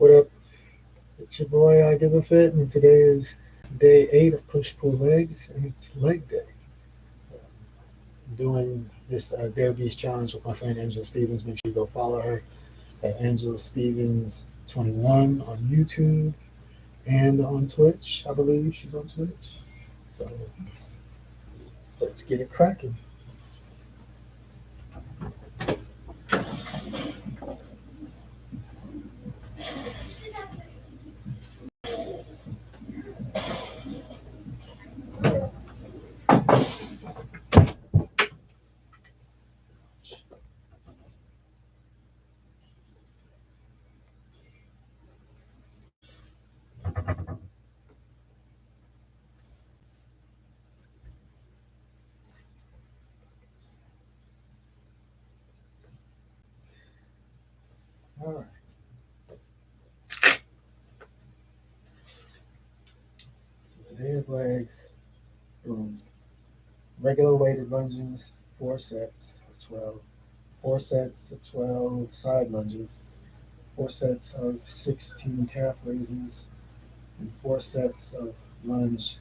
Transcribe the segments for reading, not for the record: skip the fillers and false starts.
What up? It's your boy I Give a Fit, and today is day 8 of Push Pull Legs, and it's leg day. I'm doing this Dare Beast challenge with my friend Angela Stevens. Make sure you go follow her at Angela Stevens 21 on YouTube and on Twitch. I believe she's on Twitch. So let's get it cracking. All right. So today is legs. Boom. Regular weighted lunges, 4 sets of 12. 4 sets of 12 side lunges, 4 sets of 16 calf raises, and 4 sets of lunge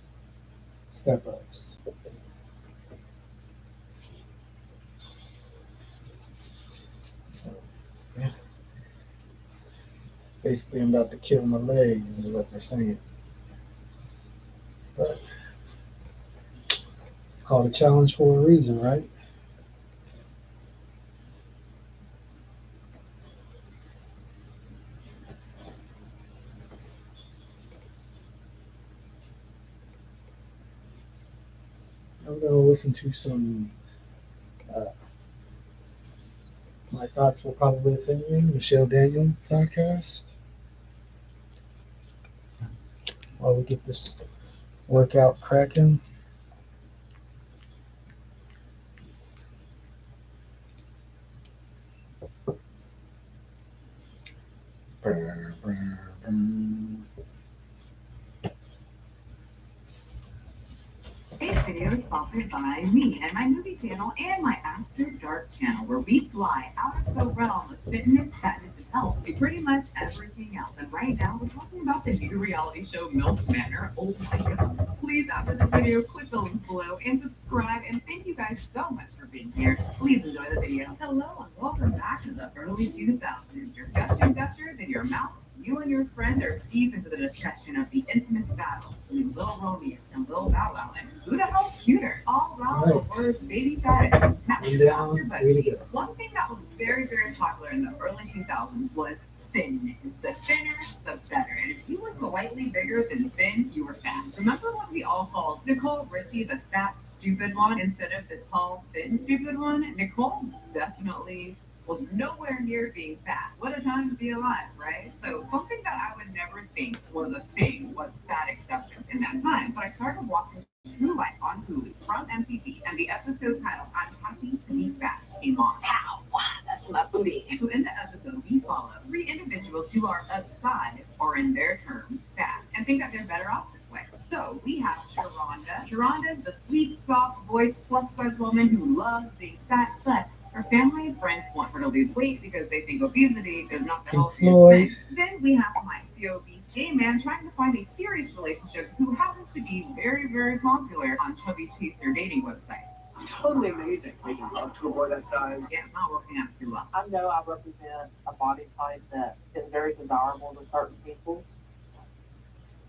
step ups. So, yeah, basically, I'm about to kill my legs, is what they're saying. But it's called a challenge for a reason, right? I'm going to listen to some, uh, my thoughts will probably offend you, Michelle Daniel podcast, while we get this workout cracking. Brr, brr, brr. Today's video is sponsored by me and my movie channel and my After Dark channel, where we fly out of the realm of fitness, fatness, and health to pretty much everything else. And right now, we're talking about the new reality show Milk Manor. Oh my god. Please, after this video, click the links below and subscribe. And thank you guys so much for being here. Please enjoy the video. Hello, and welcome back to the early 2000s. Your gusters in your mouth. You and your friend are deep into the discussion of the infamous battle between Lil Romeo and Lil Bow Wow, and who the hell's cuter? All around the word baby fat is smash your butt cheeks. One thing that was very, very popular in the early 2000s was thinness. The thinner, the better. And if you were slightly bigger than thin, you were fat. Remember when we all called Nicole Richie the fat, stupid one instead of the tall, thin, stupid one? Nicole definitely was nowhere near being fat. What a time to be alive, right? So something that I would never think was a thing was fat acceptance in that time. But I started watching True Life on Hulu from MTV, and the episode titled "I'm Happy to Be Fat" came on. How? Wow, that's my booty. So in the episode, we follow 3 individuals who are upsized, or in their terms, fat, and think that they're better off this way. So we have Sharonda. Sharonda's the sweet, soft voiced plus size woman who loves being fat, but her family and friends want her to lose weight because they think obesity is not the healthiest thing. Then we have Mike, the obese gay man trying to find a serious relationship who happens to be very, very popular on Chubby Chaser dating website. It's totally amazing making love to a boy that size. Yeah, it's not working out too well. I know I represent a body type that is very desirable to certain people.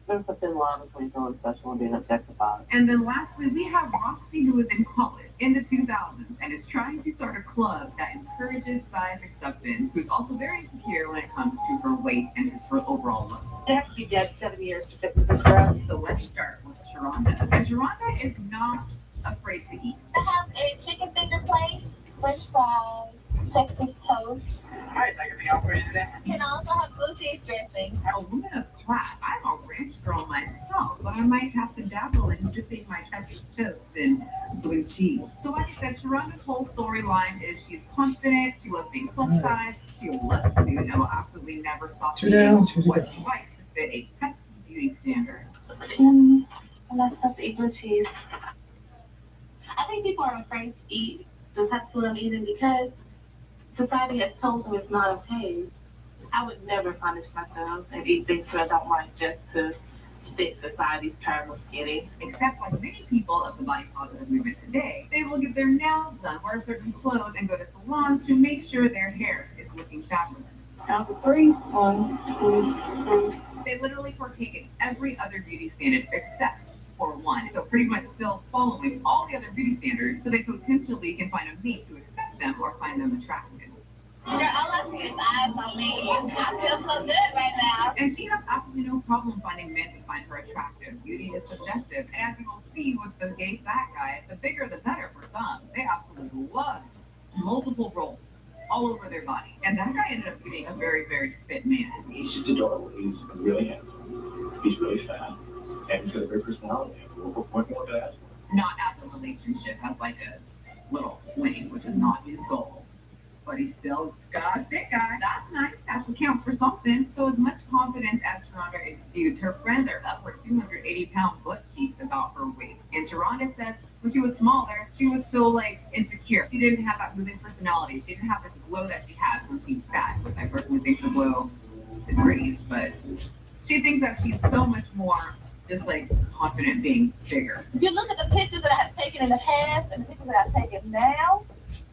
There's a thin line between feeling special and being objectified. And then lastly, we have Roxy, who is in college in the 2000s and is trying to start a club that encourages size acceptance, who's also very insecure when it comes to her weight and her overall look. They have to be dead 7 years to fit this dress. So let's start with Sharonda. And Sharonda is not afraid to eat. I have a chicken finger plate, french fries, Texas toast. Hi, I can be out for you today. Can also have blue cheese dressing. A woman of class. I'm a ranch girl myself, but I might have to dabble in dipping my Texas toast in blue cheese. So like I said, Sharonda's whole storyline is she's confident, she loves being plus size, she loves food, and will absolutely never stop eating what she likes to fit a pesky beauty standard. I'm not supposed to eat blue cheese. I think people are afraid to eat the type of food I'm eating because society has told them it's not okay. I would never punish myself and eat things that I don't like just to fit society's term of skinny. Except like many people of the body positive movement today, they will get their nails done, wear certain clothes, and go to salons to make sure their hair is looking fabulous. Count to three. 1, 2, 3. They literally partake in every other beauty standard except for one. So pretty much still following all the other beauty standards so they potentially can find a mate to accept them or find them attractive. Girl, all I see is eyes on me. I feel so good right now. And she has absolutely no problem finding men to find her attractive. Beauty is subjective. And as you will see with the gay fat guy, the bigger the better for some. They absolutely love multiple rolls all over their body. And that guy ended up getting a very, very fit man. He's just adorable. He's really handsome. He's really fat. And he's got a great personality. What more could I ask for? Not as a relationship, as like a little fling, which is not his goal. But he's still got a fit guy. That's nice. That would count for something. So as much confidence as Sharonda exudes, her friends are up her 280-pound butt cheeks about her weight. And Sharonda says when she was smaller, she was still like insecure. She didn't have that moving personality. She didn't have this glow that she has when she's fat, which I personally think the glow is grease, but she thinks that she's so much more just like confident being bigger. If you look at the pictures that I have taken in the past and the pictures that I've taken now,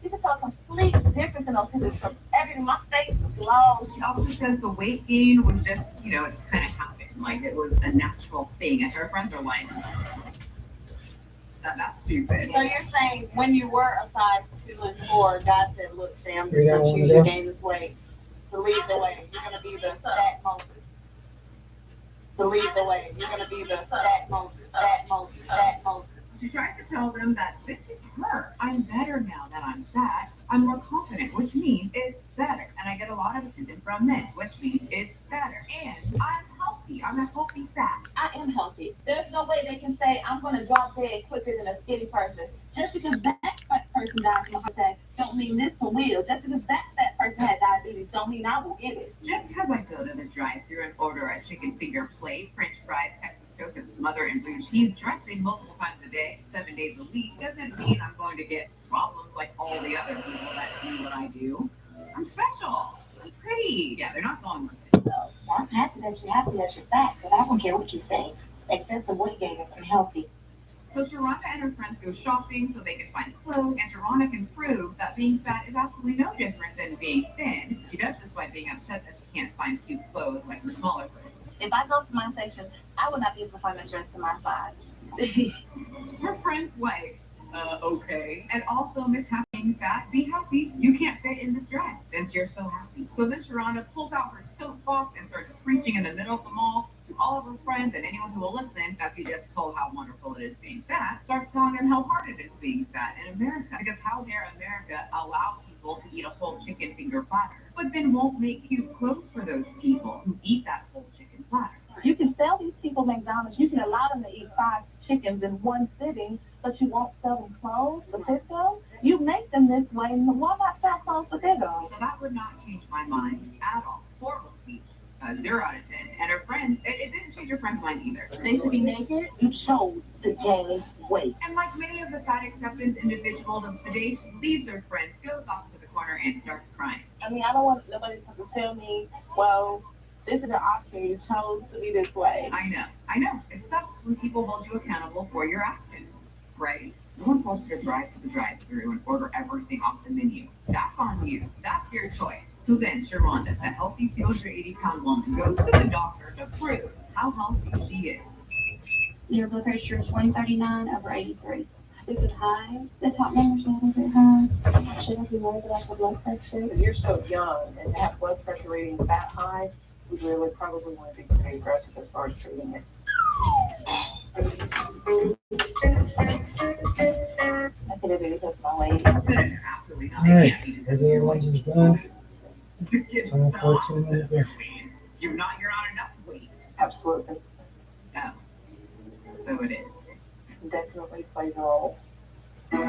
you can tell a complete difference in those pictures from everything. My face is low. She also says the weight gain was just, it just kind of happened. Like it was a natural thing. And her friends are like, that's stupid. So you're saying when you were a size 2 and 4, God said, look, Sam, You don't since wanna you go? gain this weight, to lead the way, you're going to be the fat Moses. To lead the way, you're going to be the fat Moses, fat Moses, fat Moses. She tries to tell them that this is her. I'm better now that I'm fat. I'm more confident, which means it's better. And I get a lot of attention from men, which means it's better. And I'm healthy. I'm a healthy fat. I am healthy. There's no way they can say I'm going to drop dead quicker than a skinny person. Just because that fat person died from a heart attack don't mean this will. Just because that fat person had diabetes don't mean I will get it. Just because I go to the drive-thru and order a chicken finger plate, French fries, Texas toast, and smothered in blue cheese dressing multiple times a day, 7 days a week, doesn't mean I'm going to get problems like all the other people that do what I do. I'm special. I'm pretty. Yeah, they're not going with it. So I'm happy that you're fat, but I don't care what you say. Excessive weight gain is unhealthy. So Sharonda and her friends go shopping so they can find clothes, and Sharonda can prove that being fat is absolutely no different than being thin. She does this by being upset that she can't find cute clothes like her smaller friends. If I go to my section, I will not be able to find a dress in my size. Her friends like, okay. And also, Miss Happy being fat, be happy. You can't fit in this dress since you're so happy. So then Sharonda pulls out her soapbox and starts preaching in the middle of the mall to all of her friends and anyone who will listen, as she just told how wonderful it is being fat, starts telling them how hard it is being fat in America. Because how dare America allow people to eat a whole chicken finger platter, but then won't make cute clothes for those people who eat that whole chicken platter. You can sell these people McDonald's. You can allow them to eat 5 chickens in one sitting, but you won't sell them clothes to fit them. You make them this way, and why not sell clothes to fit them? So that would not change my mind at all. Horrible speech. 0 out of 10. And her friends, it didn't change her friend's mind either. They should be naked. You chose to gain weight. And like many of the fat acceptance individuals of today, she leaves her friends, goes off to the corner, and starts crying. I mean, I don't want nobody to tell me, well, this is an option. You chose to be this way. I know. It sucks when people hold you accountable for your actions, right? No one forced you to drive to the drive-thru and order everything off the menu. That's on you. That's your choice. So then, Sharonda, the healthy 280-pound woman, goes to the doctor to prove how healthy she is. Your blood pressure is 139/83. Is it high? The top numbers are a little bit high. Should I be worried about the blood pressure? You're so young and to have blood pressure readings that high, we really probably want to be pretty aggressive as far as treating it. I could have been took my weight. Absolutely not. Alright, regular lunch is done. To get Time for a 2-minute break. You're not on enough weight. Absolutely. Oh. So it is. Definitely plays a role. It's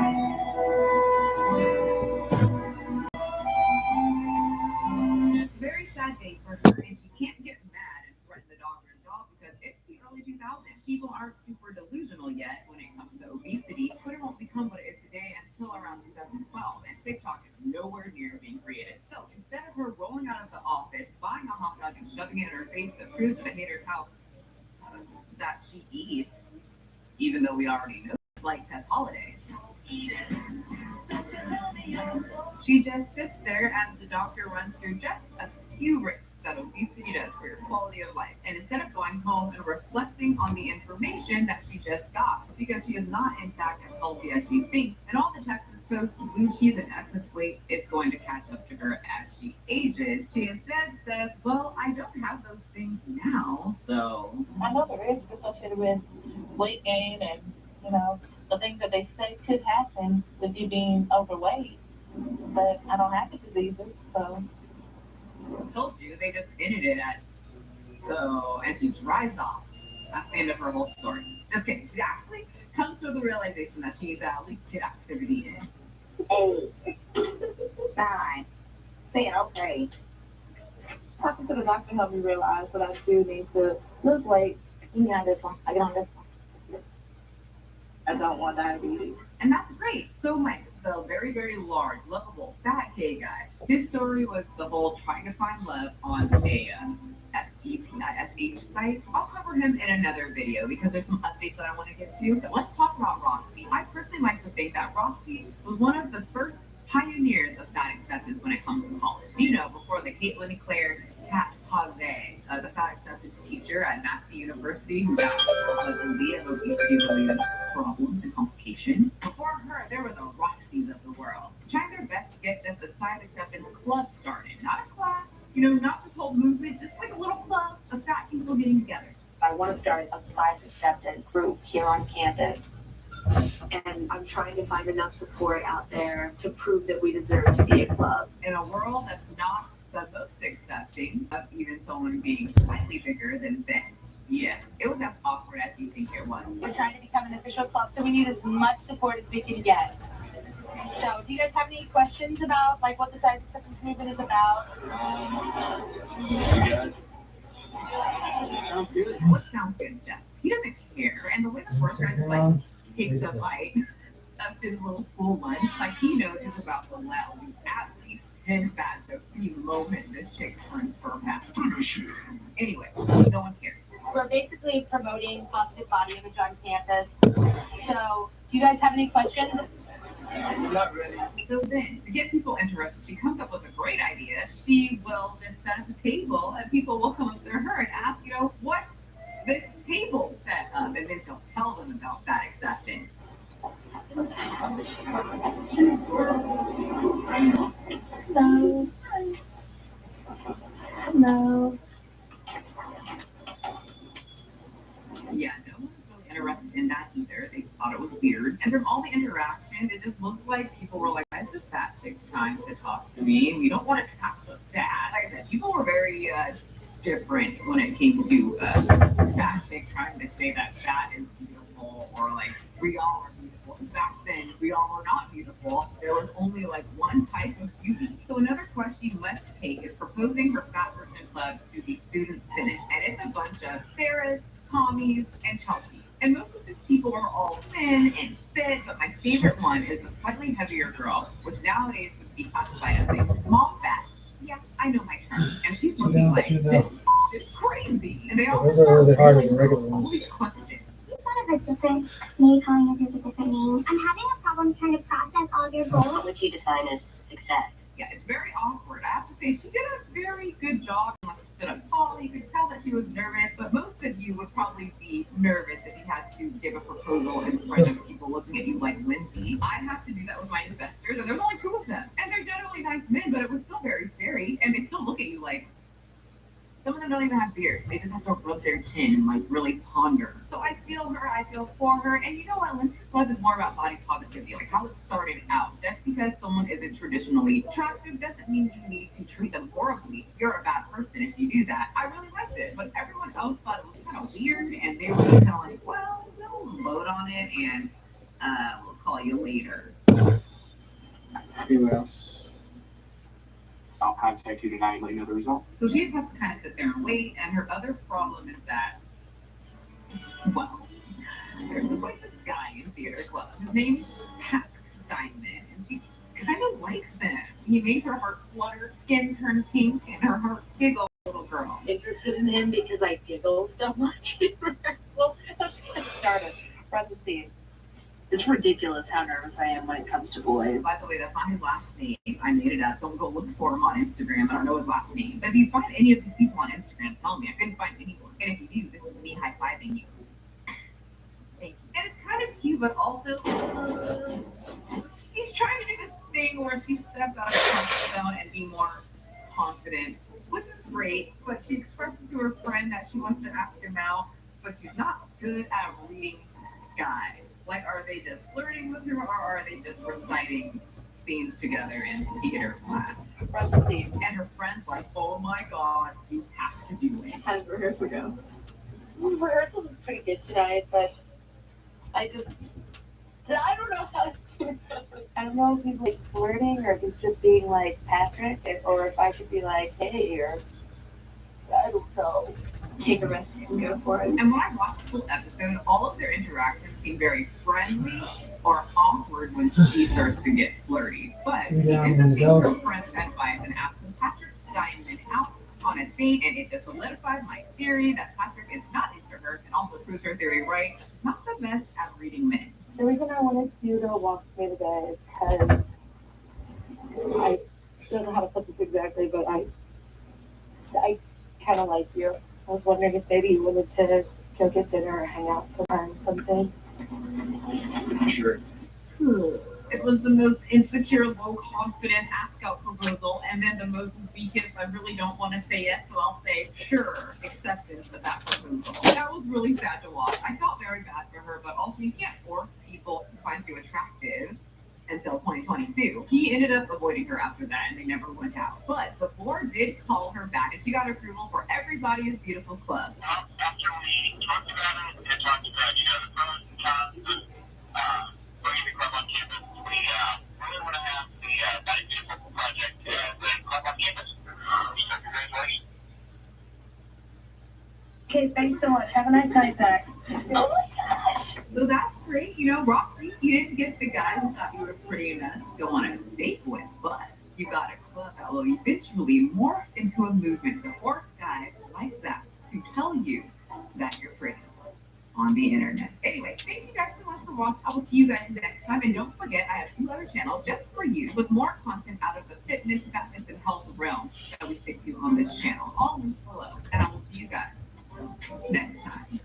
a very sad day for her, and she can't get mad and threaten the doctor's job because it's the early 2000s. People aren't super delusional yet when it comes to obesity. Twitter won't become what it is today until around 2012, and TikTok is nowhere near being created. So instead of her rolling out of the office, buying shoving it in her face that proves that they hate her how that she eats, even though we already know like Tess Holiday. She just sits there as the doctor runs through just a few risks that obesity does for your quality of life. And instead of going home and reflecting on the information that she just got, because she is not in fact as healthy as she thinks, and all the Texas toast, blue cheese, and excess weight is going to catch up to her as she ages, she instead says, well, I don't have those things now, so. I know there is associated with weight gain and, the things that they say could happen with you being overweight, but I don't have the diseases, so. I told you, they just ended it at so, and she drives off. That's the end of her whole story. Just kidding. She actually comes to the realization that she needs to at least get activity in. Hey, fine. Saying okay. Talking to the doctor helped me realize that I do need to lose weight. You get on this one. I get on this one. I don't want diabetes. And that's great. So Mike, the very, very large, lovable, fat gay guy, his story was the whole trying to find love on a FH site. I'll cover him in another video because there's some updates that I want to get to. But let's talk about Roxy. I personally like to think that Roxy was one of the first pioneers of fat acceptance when it comes to college. Before the Caitlin Eclair, Kat Pazé, the fat acceptance teacher at Massey University, who got the lead of obesity-related problems and complications. Before her, there were the Roxys of the world, trying their best to get just a size acceptance club started. Not a class, not this whole movement, just like a little club of fat people getting together. I want to start a size acceptance group here on campus. And I'm trying to find enough support out there to prove that we deserve to be a club. In a world that's not the most accepting of even someone being slightly bigger than Ben. Yeah, it was as awkward as you think it was. We're trying to become an official club, so we need as much support as we can get. So, do you guys have any questions about what the size acceptance movement is about? Yes. Sounds good. What sounds good, Jeff? He doesn't care, and the way the worker just takes a bite of his little school lunch, he knows he's about to let loose at least 10 bad jokes the moment this chick turns her back. Anyway, no one cares. We're basically promoting positive body image on campus. So, do you guys have any questions? Not really. So then, to get people interested, she comes up with a great idea. She will just set up a table, and people will come up to her and ask, what's this table set up? And then she'll tell them about fat acceptance. Hello. Yeah, no one was really interested in that either. They thought it was weird. And from all the interactions, it just looks like people were like, why is this fat chick trying to talk to me? We don't want to pass with that. Like I said, people were very different when it came to fat chick trying to say that fat is beautiful, or we all are beautiful. Back then, we all were not beautiful. There was only one type of beauty. So another quest she must take is proposing her fat person club to the student senate. And it's a bunch of Sarahs, Tommies, and Chelseas. And most of these people are all thin and fit, but my favorite one is the slightly heavier girl, which nowadays would be classified as a small fat. Yeah, I know my term. And she's looking like this. It's crazy. And they all Those are a little bit harder than regular all ones. these questions. You thought of a different, maybe calling a group a different name. I'm having a problem trying to process all of your goals. What would you define as success? Yeah, it's very awkward. I have to say, she did a very good job. Unless she stood up tall, you could tell that she was nervous. But most of you would probably be nervous if you had to give a proposal in front of people looking at you like Lindsay. I have to do that with my investors, and there's only 2 of them. And they're generally nice men, but it was still very scary. And they still look at you like, some of them don't even have beards. They just have to rub their chin and really ponder. So I feel her, I feel for her. And you know what? Lindsay's Club is more about body positivity, how it started out. Just because someone isn't traditionally attractive doesn't mean you need to treat them horribly. You're a bad person if you do that. I really liked it, but everyone else thought it was kind of weird, and they were just kind of well, we'll vote on it, and we'll call you later. Who else? I'll contact you tonight and let you know the results. So she just has to kind of sit there and wait, and her other problem is that, well, there's this guy in theater club. His name's Patrick Steinman, and she kind of likes him. He makes her heart flutter, skin turn pink, and her heart giggle, little girl. If listen in because I giggle so much. Well, let's get started. Parentheses. It's ridiculous how nervous I am when it comes to boys. By the way, that's not his last name. I made it up. Don't go look for him on Instagram. I don't know his last name. But if you find any of these people on Instagram, tell me. I couldn't find anyone. And if you do, this is me high-fiving you. Thank you. And it's kind of cute, but also she's trying to do this thing where she steps out of her comfort zone and be more confident, which is great. But she expresses to her friend that she wants to ask him out, but she's not good at reading guys. Like, are they just flirting with her, or are they just reciting scenes together in theater class? Parentheses. And her friend's like, oh my god, you have to do it. How did rehearsal go? Rehearsal was pretty good today, but I don't know how I don't know if he's like flirting or if he's just being like Patrick, or if I should be like, hey, or I don't know. Take a risk and go for it. And when I watched the full episode, all of their interactions seem very friendly or awkward when she starts to get flirty. But she ends up taking her friend's advice and asking Patrick Steinman out on a date, and it just solidified my theory that Patrick is not into her, and also proves her theory right. She's not the best at reading men. The reason I wanted you to walk with me today is because I don't know how to put this exactly, but I kind of like you. I was wondering if maybe you wanted to go get dinner or hang out something. Sure. It was the most insecure, low-confident ask-out proposal, and then the most weakest, I really don't want to say it, so I'll say, sure, acceptance of that proposal. That was really sad to watch. I felt very bad for her, but also you can't force people to find you attractive until 2022. He ended up avoiding her after that, and they never went out. But the board did call her back, and she got approval for Everybody is Beautiful Club. After we talked about it and talked about, the pros and cons of bringing the club on campus, we really want to have the Night Beautiful project, the club on campus. So congratulations. Okay, thanks so much. Have a nice night, Zach. Oh my gosh! So that's great. Roxy, you didn't get the guy who thought you were pretty enough to go on a date with, but you got a club that will eventually morph into a movement to force guys like Zach to tell you that you're pretty on the internet. Anyway, thank you guys so much for watching. I will see you guys next time. And don't forget, I have 2 other channels just for you with more content out of the fitness, fatness, and health realm that we stick to on this channel. All links below. And I will see you guys next time. You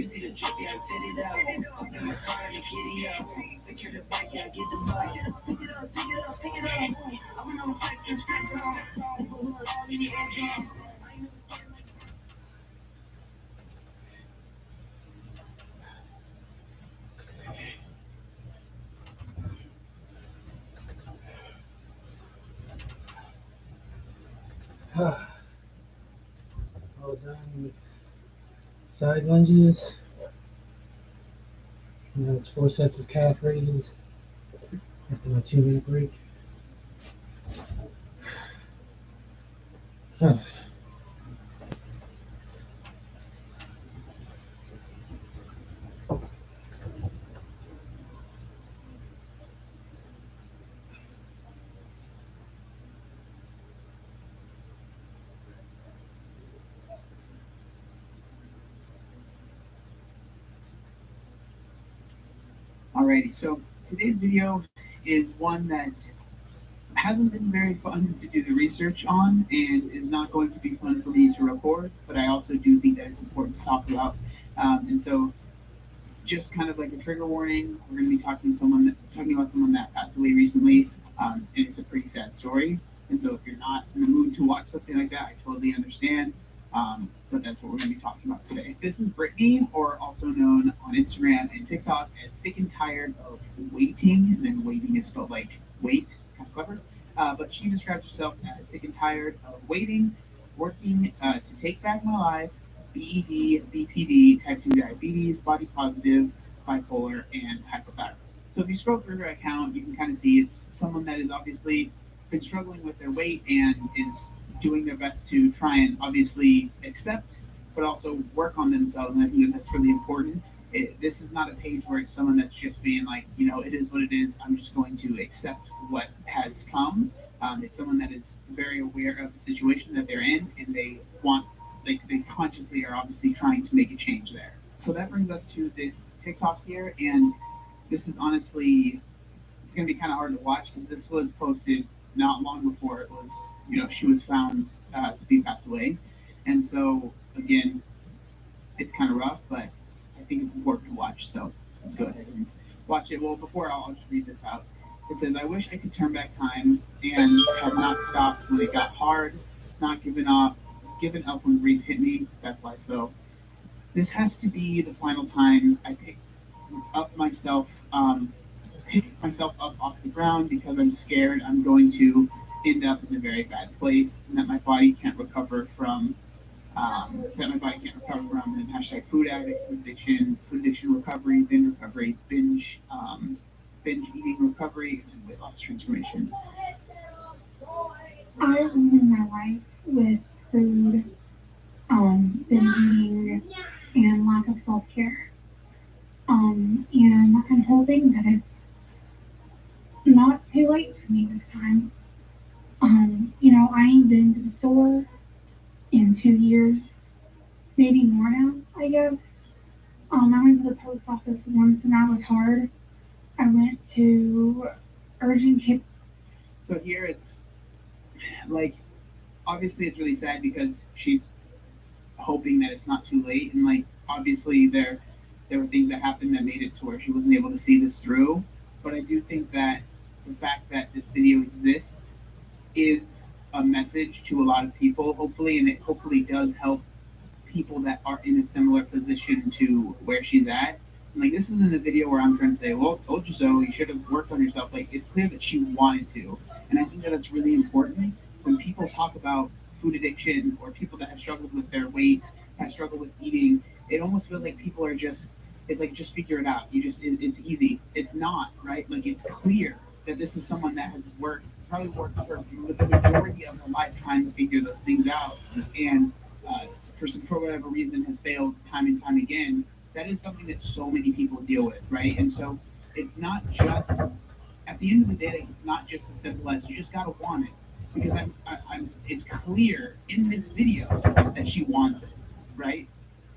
see the drip, yeah, I fit it out. Up in my car and giddy up. Secure the bike, yeah, get the bike. Pick it up, pick it up, pick it up. I went on the flex and stretch on. People who are all in the edge on. All done with side lunges. Now it's 4 sets of calf raises after my 2-minute break. Alrighty, so today's video is one that hasn't been very fun to do the research on and is not going to be fun for me to record, but I also do think that it's important to talk about. And so just kind of like a trigger warning, we're going to be talking about someone that passed away recently, and it's a pretty sad story. And so if you're not in the mood to watch something like that, I totally understand. But that's what we're going to be talking about today. This is Brittany, or also known on Instagram and TikTok as Sick and Tired of Waiting, and then waiting is spelled like wait, kind of clever. But she describes herself as sick and tired of waiting, working to take back my life, BED, BPD, type 2 diabetes, body positive, bipolar, and hypothyroid. So if you scroll through her account, you can kind of see it's someone that has obviously been struggling with their weight and is doing their best to try and obviously accept, but also work on themselves. And I think that that's really important. This is not a page where it's someone that's just being like, you know, it is what it is. I'm just going to accept what has come. It's someone that is very aware of the situation that they're in, and they want, like, they consciously are obviously trying to make a change there. So that brings us to this TikTok here, and this is honestly, it's going to be kind of hard to watch because this was posted not long before it was, you know, she was found to be passed away. And so, again, it's kind of rough, but I think it's important to watch. So let's go ahead and watch it. Well, before I'll just read this out. It says, I wish I could turn back time and have not stopped when it got hard, not given up when grief hit me. That's life, though. This has to be the final time I pick myself up off the ground because I'm scared I'm going to end up in a very bad place and that my body can't recover from. And hashtag food addict, food addiction recovery, binge eating recovery, and weight loss transformation. I live in my life with food, binge eating, and lack of self-care. And I'm hoping that it's not too late for me this time. I ain't been to the store in 2 years, maybe more now, I guess. I went to the post office once and that was hard. I went to urgent care. So here it's like, obviously it's really sad because she's hoping that it's not too late, and like obviously there were things that happened that made it to where she wasn't able to see this through. But I do think that the fact that this video exists is a message to a lot of people, hopefully, and it hopefully does help people that are in a similar position to where she's at. And like, this isn't a video where I'm trying to say, well, told you so, you should have worked on yourself. Like, it's clear that she wanted to. And I think that it's really important when people talk about food addiction or people that have struggled with their weight, have struggled with eating. It almost feels like people are just, it's like, just figure it out. It's easy. It's not, right? Like, it's clear that this is someone that has probably worked for the majority of her life trying to figure those things out. And for whatever reason has failed time and time again. That is something that so many people deal with, right? And so it's not just, at the end of the day, it's not just as simple as you just gotta want it. Because it's clear in this video that she wants it, right?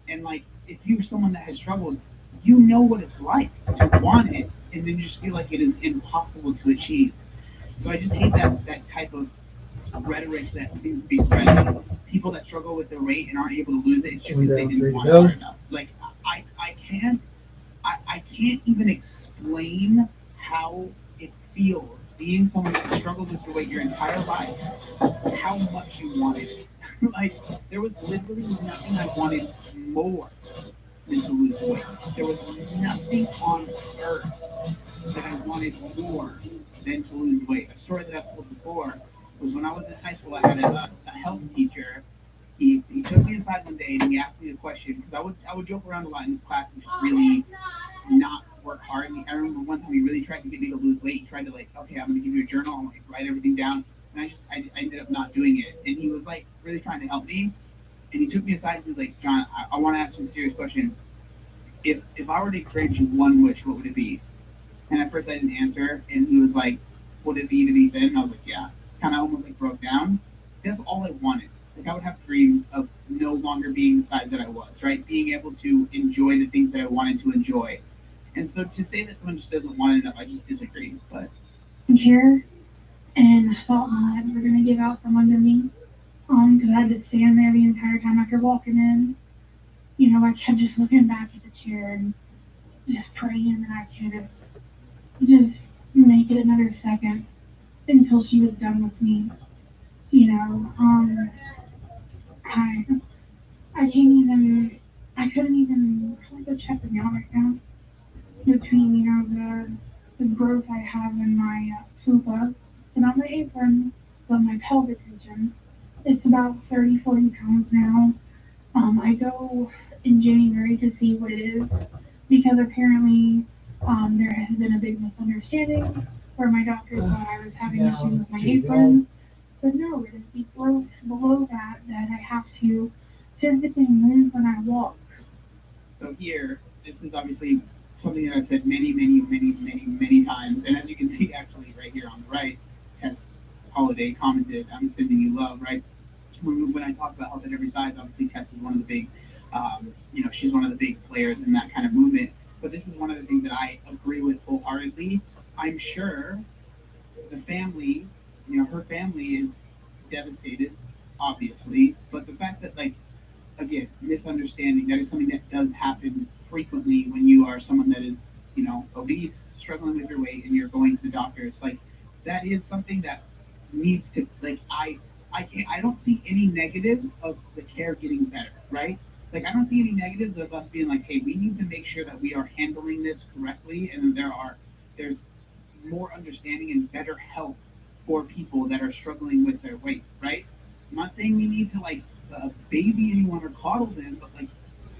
And like, if you're someone that has struggled, you know what it's like to want it and then just feel like it is impossible to achieve. So I just hate that type of rhetoric that seems to be spreading. People that struggle with their weight and aren't able to lose it, it's just because they didn't want it hard enough. Like, I can't even explain how it feels being someone that struggled with your weight your entire life, how much you wanted it. Like, there was literally nothing I wanted more than to lose weight. There was nothing on earth that I wanted more than to lose weight. A story that I've told before was when I was in high school, I had a health teacher. He took me aside one day and he asked me a question, because I would joke around a lot in his class and just really not work hard. I remember one time he really tried to get me to lose weight. He tried to, like, okay, I'm going to give you a journal and like write everything down. And I ended up not doing it. And he was like really trying to help me. And he took me aside and he was like, John, I want to ask you a serious question. If I were to grant you one wish, what would it be? And at first I didn't answer. And he was like, would it be to be thin? And I was like, yeah. Kind of almost like broke down. That's all I wanted. Like, I would have dreams of no longer being the size that I was, right? Being able to enjoy the things that I wanted to enjoy. And so to say that someone just doesn't want it enough, I just disagree. But I'm here, and I thought my legs were going to give out from under me, because I had to stand there the entire time after walking in. I kept just looking back at the chair and just praying that I could just make it another second until she was done with me. I couldn't even probably go check the mail right now. Between, the growth I have in my fupa, so not my apron, but my pelvic region. It's about 30, 40 pounds now. I go in January to see what it is, because apparently there has been a big misunderstanding where my doctor thought I was having issues with my apron. But no, it is the growth below that I have to physically move when I walk. So here, this is obviously something that I've said many times. And as you can see, actually, right here on the right, Tess Holiday commented, "I'm sending you love," right? When I talk about health at every size, obviously Tess is one of the big, she's one of the big players in that kind of movement. But this is one of the things that I agree with wholeheartedly. I'm sure the family, her family is devastated, obviously. But the fact that, like, again, misunderstanding, that is something that does happen frequently when you are someone that is, obese, struggling with your weight, and you're going to the doctor. It's like, that is something that needs to, like, I don't see any negatives of the care getting better, right? Like, I don't see any negatives of us being like, hey, we need to make sure that we are handling this correctly, and there's more understanding and better help for people that are struggling with their weight, right? I'm not saying we need to, like, baby anyone or coddle them, but, like,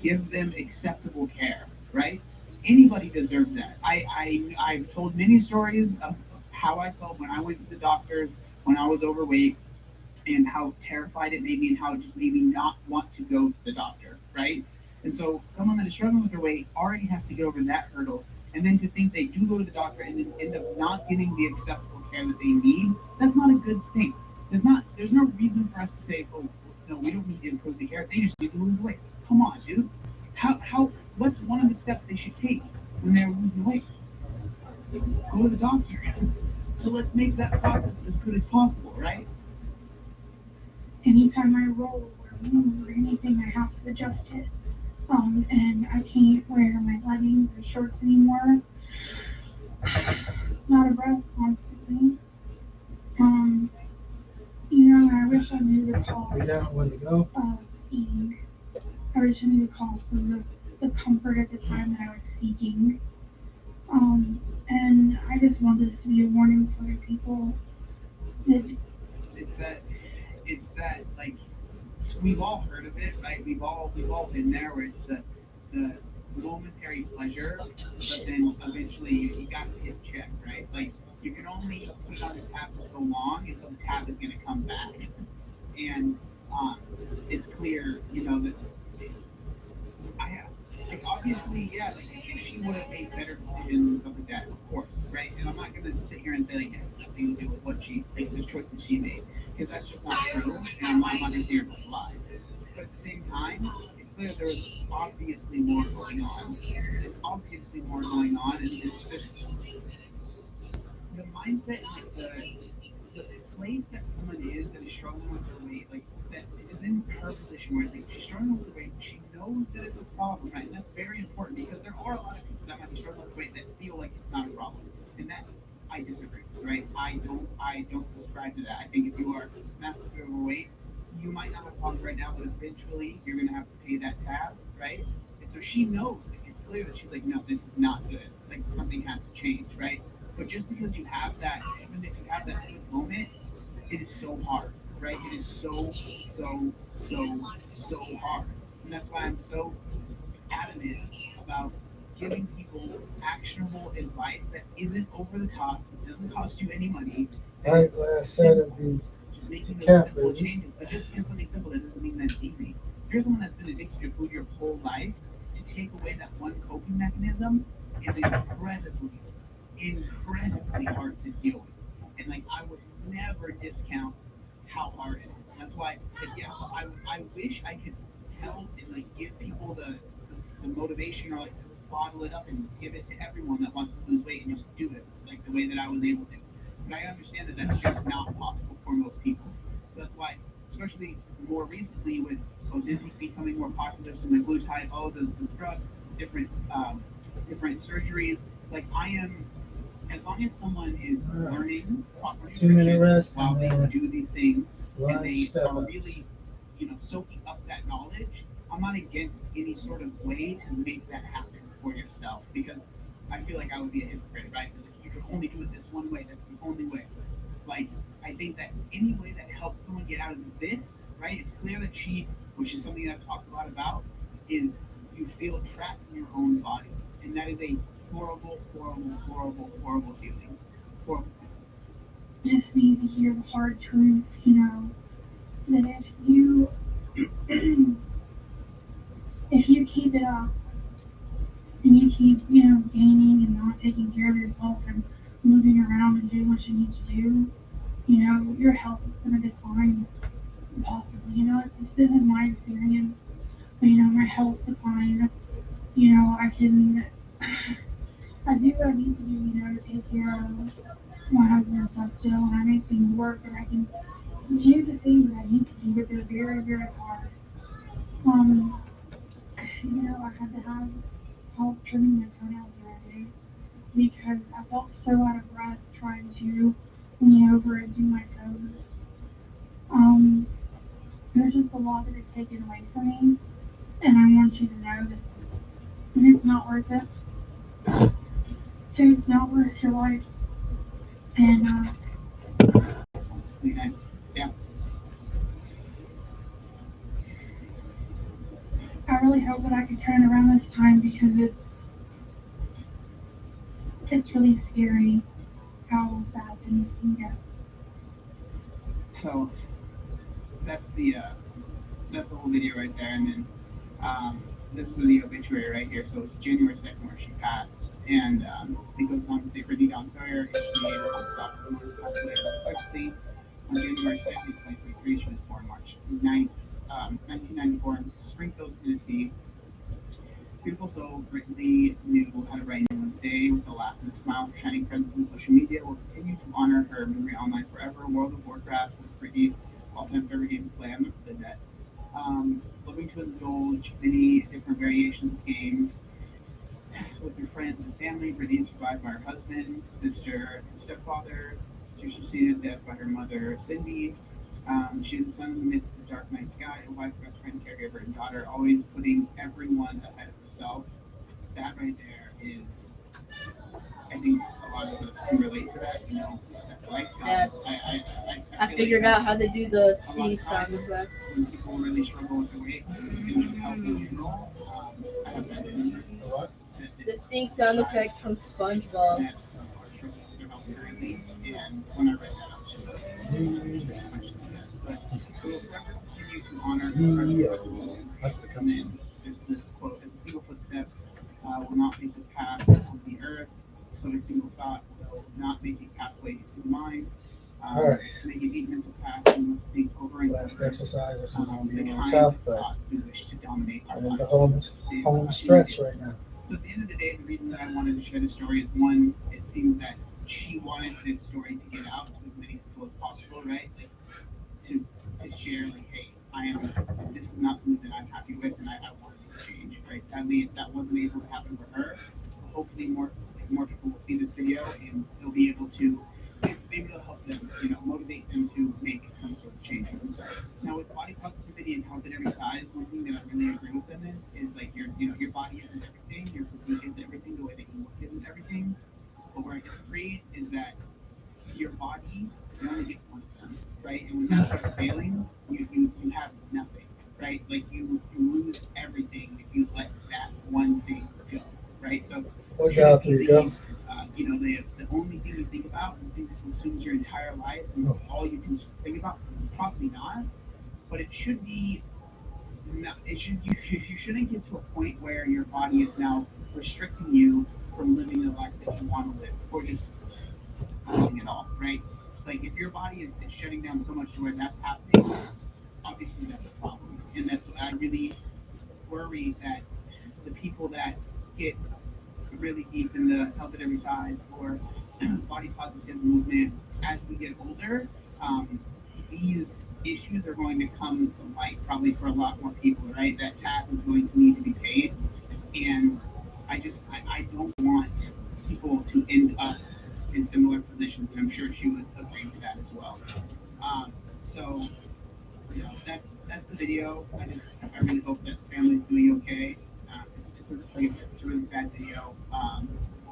give them acceptable care, right? Anybody deserves that. I've told many stories of how I felt when I went to the doctors when I was overweight, and how terrified it made me, and how it just made me not want to go to the doctor, right? And so someone that is struggling with their weight already has to get over that hurdle. And then to think they do go to the doctor and then end up not getting the acceptable care that they need, that's not a good thing. There's no reason for us to say, oh, no, we don't need to improve the care. They just need to lose weight. Come on, dude. What's one of the steps they should take when they're losing weight? Go to the doctor. So let's make that process as good as possible, right? Anytime I roll or move or anything, I have to adjust it. And I can't wear my leggings or shorts anymore. Not a breath constantly. I wish I knew the cause of eating. I wish I knew the cause of the comfort at the time that I was seeking. And I just want this to be a warning for the people. It's that, like, we've all heard of it, right? We've all been there, where it's the momentary pleasure, but then eventually you got to hit check, right? Like, you can only put on the tap for so long until the tap is going to come back. And it's clear, that obviously, yeah, like, if she would have made better decisions and stuff like that, of course, right? And I'm not going to sit here and say, like, it has nothing to do with what the choices she made, because that's just not true, and I'm not going to sit here and lie. But at the same time, it's clear there was obviously more going on. And it's just the mindset, like, the place that someone is that is struggling with their weight, like, that is in her position where, like, she's struggling with her weight, she knows that it's a problem, right? And that's very important, because there are a lot of people that might be struggling with weight that feel like it's not a problem, and that I disagree, right? I don't subscribe to that. I think if you are massively overweight, you might not have a problem right now, but eventually you're gonna have to pay that tab, right? And so she knows, it's clear that she's like, no, this is not good. Like, something has to change, right? So just because you have that, even if you have that good moment, it is so hard, right? It is so hard. And that's why I'm so adamant about giving people actionable advice that isn't over the top, it doesn't cost you any money. Right, last set of the just making those cap simple raise. changes. But just because something's simple, that doesn't mean that it's easy. If you're someone that's been addicted to food your whole life, to take away that one coping mechanism is incredibly hard to deal with. And, like, I would never discount how hard it is. And that's why, like, yeah, I wish I could tell and, like, give people the motivation, or, like, bottle it up and give it to everyone that wants to lose weight and just do it like the way that I was able to. But I understand that that's just not possible for most people. So that's why, especially more recently with Ozempic becoming more popular, semaglutide, all of those drugs, different surgeries, like, I am, as long as someone is learning proper 2-minute rest while they and do these things, and they step are ups. really, soaking up that knowledge, I'm not against any sort of way to make that happen for yourself, because I feel like I would be a hypocrite, right? Because if you can only do it this one way, that's the only way. Like, I think that any way that helps someone get out of this, right? It's clear that she, which is something I've talked a lot about, is you feel trapped in your own body. And that is a horrible feeling. Horrible feeling. Just need to hear the hard truth, that if you keep it up and you keep, gaining and not taking care of yourself and moving around and doing what you need to do, your health is going to decline possibly. This is my experience. My health declined. I can, I do what I need to do, to take care of my husband and stuff still, and I make things work, and I can do the things that I need to do, but they're very, very hard. I had to have help trimming my toenails the other day because I felt so out of breath trying to lean over and do my toes. There's just a lot that is taken away from me, and I want you to know that it's not worth it. It's not worth your life. And yeah. I really hope that I can turn it around this time because it's really scary how bad things can get. So that's the whole video right there, and then this is the obituary right here. So it's January 2nd where she passed, and it goes on to say Brittany Dawn Sawyer, aka passed away unexpectedly on January 2nd, 2023. She was born March 9th, 1994 in Springfield, Tennessee. Beautiful soul, Brittany knew how to write anyone's day with a laugh and a smile. Her shining presence in social media will continue to honor her memory online forever. World of Warcraft was Brittany's all-time favorite game to play. I'm not the net. Loving to indulge many different variations of games with her friends and family. Brittany is survived by her husband, sister, and stepfather. She was succeeded death by her mother, Cindy. She is a sun in the midst of the dark night sky, a wife, best friend, caregiver, and daughter, always putting everyone ahead of herself. That right there is, I think a lot of us can relate to that, that's life. Yeah. I figured out how to do the Steve sound effect. When people really struggle with their weight and just health in general, I have that in What? The stink sound effect from SpongeBob. That are struggling with their health currently, and when I read that, I was just like, but so we'll forever continue to honor That's becoming. It's this quote: "As a single footstep will not make the path of the earth, so a single thought will not make a pathway to the mind. All right. To make a deep mental path, we must think over and Last over exercise. This one's going to be a the little kind tough, of but thoughts we wish to dominate our I'm in lives." the home stretch right now. So at the end of the day, the reason that I wanted to share this story is one, it seems that she wanted this story to get out to as many people as possible, right? Like to share, like, hey, this is not something that I'm happy with, and I want to change, right? Sadly, that wasn't able to happen for her. Hopefully, more people will see this video and they'll be able to. Maybe it'll help them, motivate them to make some sort of change for themselves. Now, with body positivity and health at every size, one thing that I really agree with them is like your body isn't everything, your physique isn't everything, the way that you look isn't everything. But where I disagree is that your body, you only get one of them, right? And when that starts failing, you have nothing, right? Like you lose everything if you let that one thing go, right? So What job do you go? The only thing you think about, the thing that consumes your entire life, and all you can think about, probably not. But it should be. Not, it should you shouldn't get to a point where your body is now restricting you from living the life that you want to live, or just living it all, right? Like if your body is shutting down so much to where that's happening, obviously that's a problem, and that's I really worry that the people that get really deep in the health at every size or body positive movement as we get older, these issues are going to come to light probably for a lot more people, right? That tab is going to need to be paid, and I don't want people to end up in similar positions, and I'm sure she would agree with that as well. So that's the video. I really hope that the family's doing okay. It's a really sad video.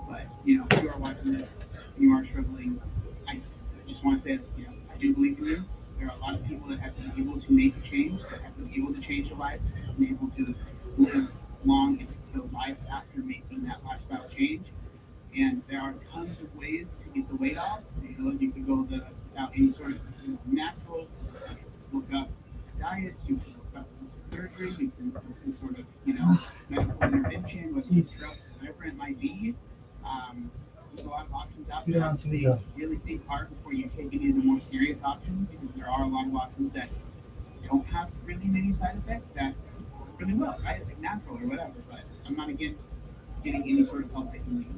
But if you are watching this and you are struggling, I just want to say that I do believe in you. There are a lot of people that have been able to make a change, that have been able to change their lives, that have been able to live long and fulfilled lives after making that lifestyle change. And there are tons of ways to get the weight off. You can go without any sort of natural. Look up diets. You can look up some sort of surgery. You can look up some sort of medical intervention, whether it's whatever it might be. There's a lot of options out Two there. down, two to go. Really think hard before you take any of the more serious options, because there are a lot of options that don't have really many side effects that work really well, right? Like natural or whatever. But I'm not against getting any sort of help that you need.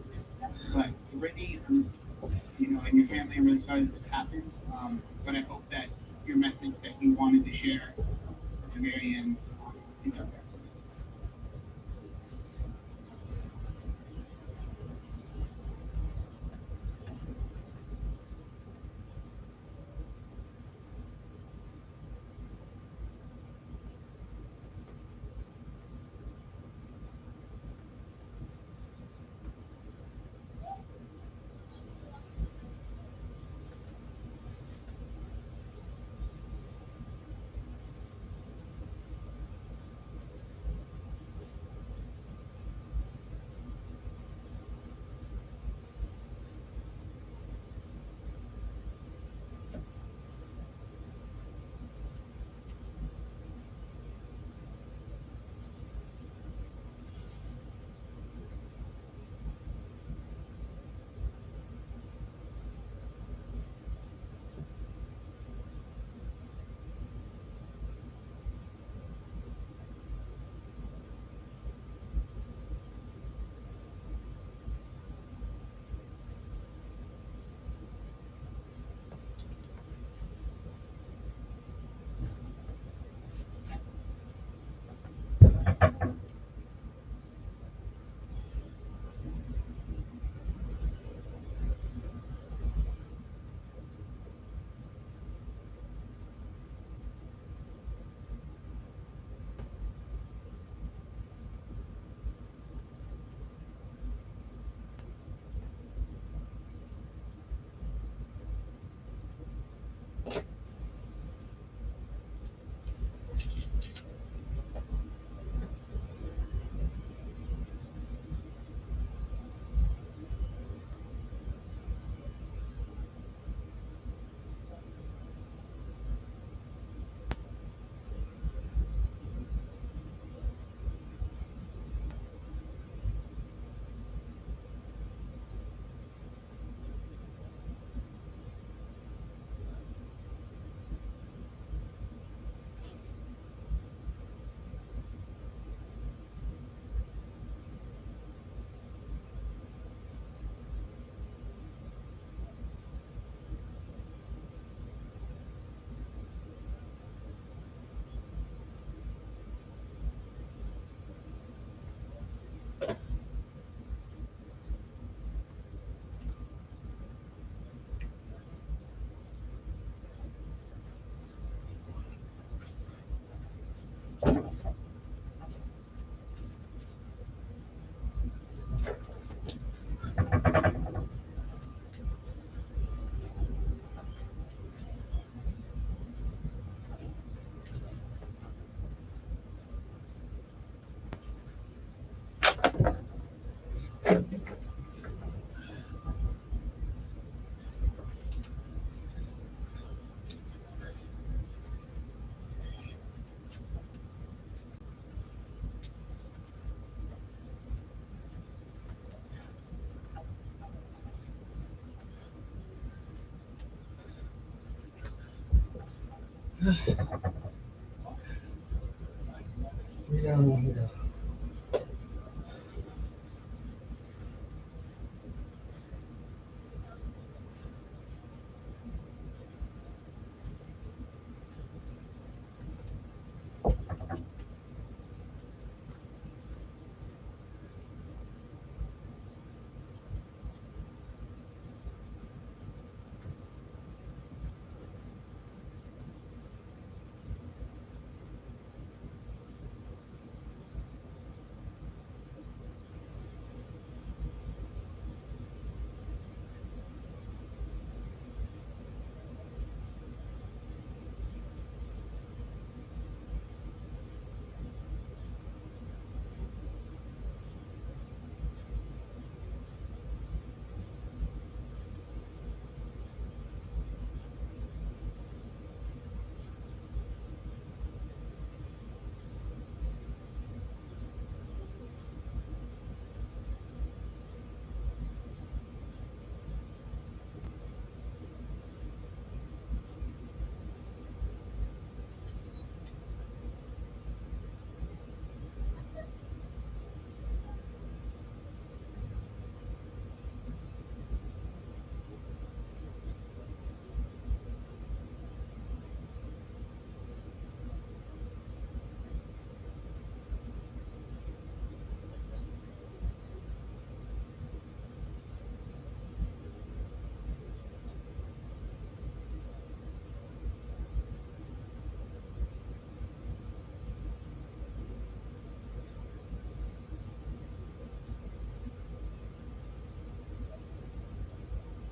But to Brittany, and your family, I'm really sorry that this happened. But I hope that your message that you wanted to share at the very end is out there. Three down, one to go.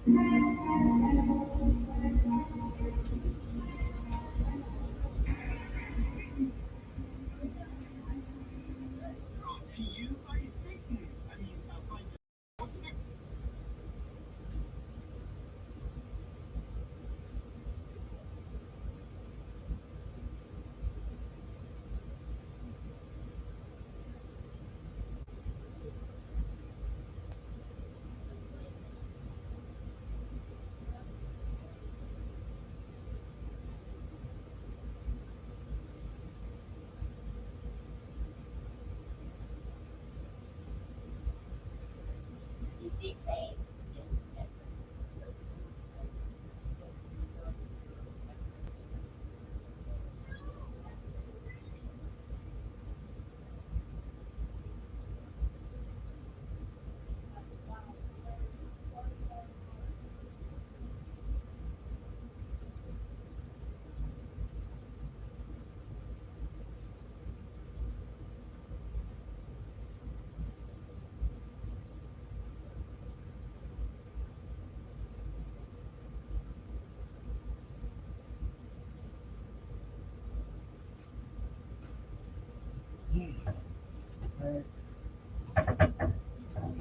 Alright.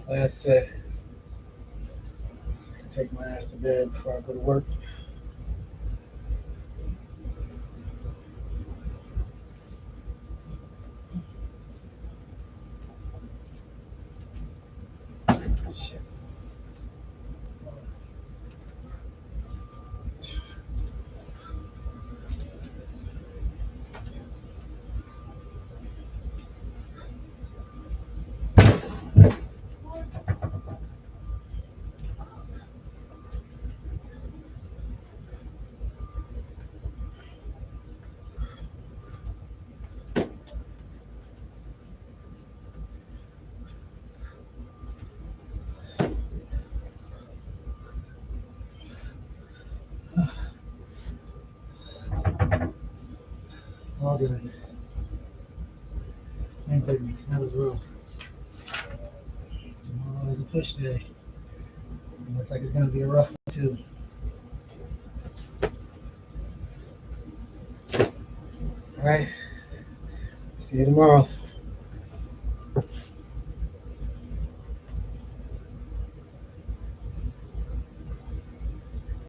Last set. Take my ass to bed before I go to work. Shit. All good. Thank goodness. That was rough. Tomorrow is a push day. Looks like it's going to be a rough one too. All right. See you tomorrow.